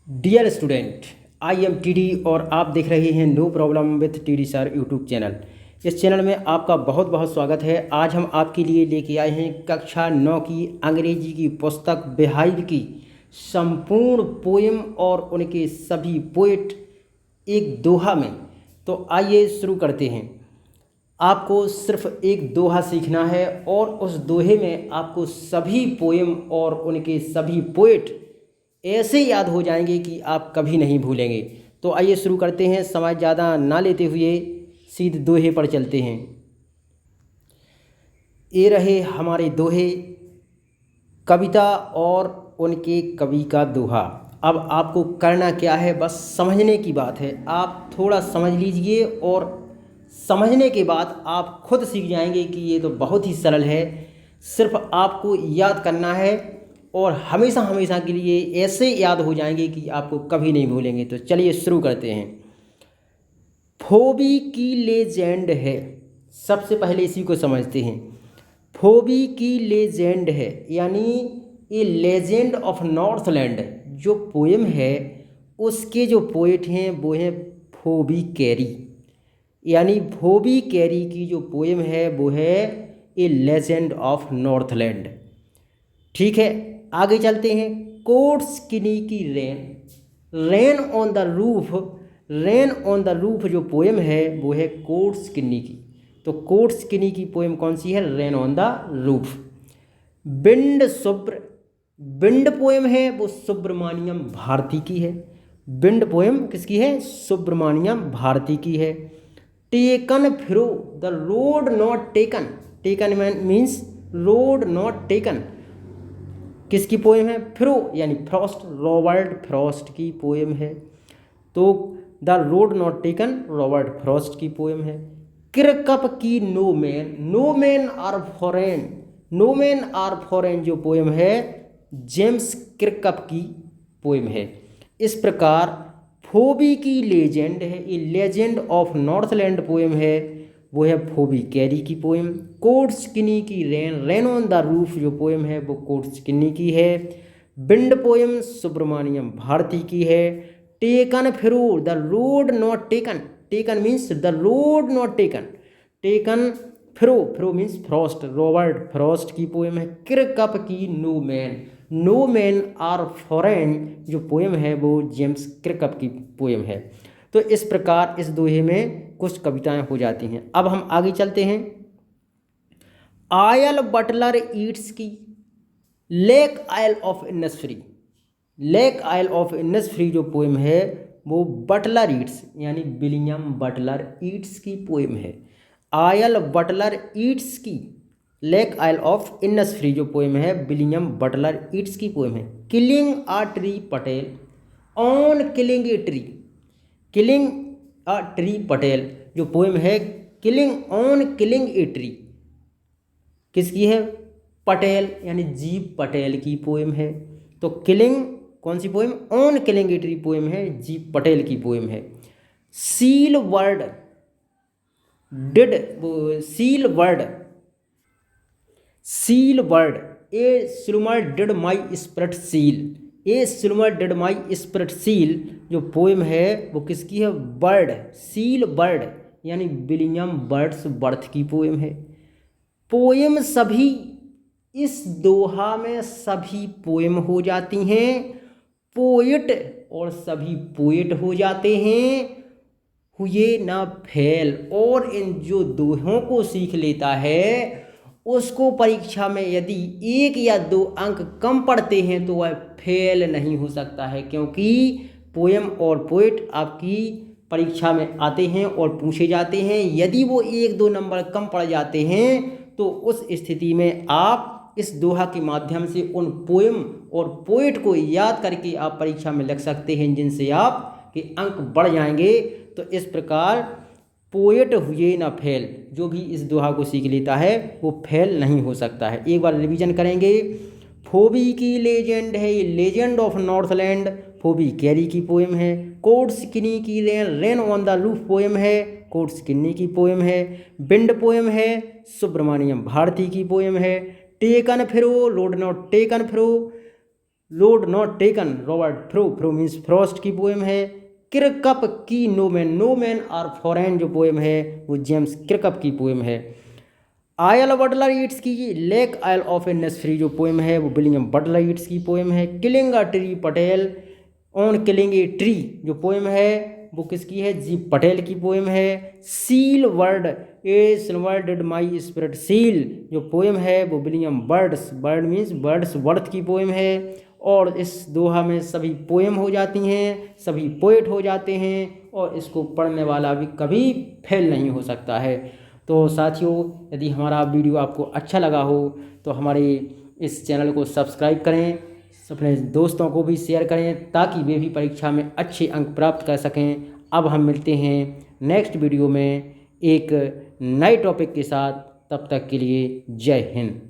Dear student, I am TD और आप देख रहे हैं no problem with TD sir YouTube channel. इस चैनल में आपका बहुत बहुत स्वागत है। आज हम आपके लिए लेके आए हैं कक्षा 9 की अंग्रेजी की पुस्तक बिहाइव की संपूर्ण पोएम और उनके सभी पोएट एक दोहा में। तो आइए शुरू करते हैं। आपको सिर्फ एक दोहा सीखना है और उस दोहे में आपको सभी पोएम और उनके सभी पोएट ऐसे याद हो जाएंगे कि आप कभी नहीं भूलेंगे। तो आइए शुरू करते हैं। समय ज़्यादा ना लेते हुए सीधे दोहे पर चलते हैं। ये रहे हमारे दोहे, कविता और उनके कवि का दोहा। अब आपको करना क्या है, बस समझने की बात है। आप थोड़ा समझ लीजिए और समझने के बाद आप खुद सीख जाएंगे कि ये तो बहुत ही सरल है। सिर्फ आपको याद करना है और हमेशा हमेशा के लिए ऐसे याद हो जाएंगे कि आपको कभी नहीं भूलेंगे। तो चलिए शुरू करते हैं। फोबी की लेजेंड है, सबसे पहले इसी को समझते हैं। फोबी की लेजेंड है यानी ये लेजेंड ऑफ नॉर्थलैंड जो पोएम है, उसके जो पोएट हैं वो हैं फोबी कैरी। यानी फोबी कैरी की जो पोएम है वो है ए लेजेंड ऑफ नॉर्थलैंड। ठीक है, आगे चलते हैं। कोट्स किनी की rain, rain on the roof, rain on the roof जो पोएम है वो है कोट्स किनी की। तो कोट्स किनी की पोएम कौन सी है? Rain on the roof. Bind Shubhra, bind poem है वो सुब्रमण्यम भारती की है। बिंड पोएम किसकी है? सुब्रमण्यम भारती की है। Taken fro the road not taken, taken means road not taken, किसकी पोएम है? फ्रो यानी फ्रॉस्ट, रॉबर्ट फ्रॉस्ट की पोएम है। तो the road not taken Robert Frost की पोएम है। किरकप की no man, no man are foreign, no man are foreign जो पोएम है जेम्स किरकप की पोएम है। इस प्रकार फोबी की लेजेंड है, ये लेजेंड ऑफ नॉर्थलैंड पोएम है वो है फोबी कैरी की पोएम। कोट्स किनी की rain, rain on the roof जो पोएम है वो कोट्स किनी की है। बिंड पोएम सुब्रमण्यम भारती की है। Taken fro the road not taken, taken means the road not taken, taken fro, fro means Frost, Robert Frost की पोएम है। किरकप की no man, no man are foreign जो पोएम है वो जेम्स किरकप की poem है। तो इस प्रकार इस दोहे में कुछ कविताएं हो जाती हैं। अब हम आगे चलते हैं। आयल बटलर ईट्स की lake isle of Innisfree, lake isle of Innisfree जो पोएम है वो बटलर ईट्स यानी विलियम बटलर ईट्स की पोएम है। आयल बटलर ईट्स की लेक आयल ऑफ इन्नसफ्री जो पोएम है विलियम बटलर ईट्स की पोएम है। Killing a tree Patel on killing a tree, killing a tree Patel जो पोएम है killing on killing a tree, किसकी है? पटेल यानी जी पटेल की पोएम है। तो किलिंग कौन सी poem? On killing a tree poem है जी पटेल की पोएम है। Seal word did, seal word, seal word a silver did my spirit seal, a silver did my spirit seal जो पोएम है वो किसकी है? बर्ड, सील बर्ड यानी विलियम बर्ड्स बर्थ की पोएम है। पोएम सभी इस दोहा में सभी पोएम हो जाती हैं, पोएट और सभी पोएट हो जाते हैं, हुए ना फेल। और इन जो दोहों को सीख लेता है उसको परीक्षा में यदि 1 या 2 अंक कम पड़ते हैं तो वह फेल नहीं हो सकता है, क्योंकि पोएम और पोएट आपकी परीक्षा में आते हैं और पूछे जाते हैं। यदि वो 1-2 नंबर कम पड़ जाते हैं तो उस स्थिति में आप इस दोहा के माध्यम से उन पोएम और पोएट को याद करके आप परीक्षा में लिख सकते हैं, जिनसे आपके अंक बढ़ जाएंगे। तो इस प्रकार पोएट हुए ना फेल, जो भी इस दोहा को सीख लेता है वो फेल नहीं हो सकता है। एक बार रिवीजन करेंगे। फोबी की लेजेंड है, ये legend of Northland Phoebe carry की पोएम है। कोट्स किनी की rain, rain on the roof poem है कोट्स किन्नी की पोएम है। बिंड पोएम है सुब्रमण्यम भारती की पोएम है। Taken fro road not taken fro load not taken Robert fro means Frost की पोएम है। किरकप की नो मैन और फॉरेन जो पोएम है वो जेम्स किरकप की पोएम है। आयल बटलर ईट्स की lake isle of anus free जो पोएम है वो विलियम बटलर ईट्स की पोएम है। Killing a tree Patel on killing a tree जो पोएम है वो किसकी है, जी पटेल की पोएम है। Seal word a silver did my spirit seal जो पोएम है वो William bird means birds worth की पोएम है। और इस दोहा में सभी पोएम हो जाती हैं, सभी पोएट हो जाते हैं और इसको पढ़ने वाला भी कभी फेल नहीं हो सकता है। तो साथियों, यदि हमारा वीडियो आपको अच्छा लगा हो तो हमारे इस चैनल को सब्सक्राइब करें, अपने दोस्तों को भी शेयर करें ताकि वे भी परीक्षा में अच्छे अंक प्राप्त कर सकें। अब हम मिलते हैं नेक्स्ट वीडियो में एक नए टॉपिक के साथ, तब तक के लिए जय हिंद।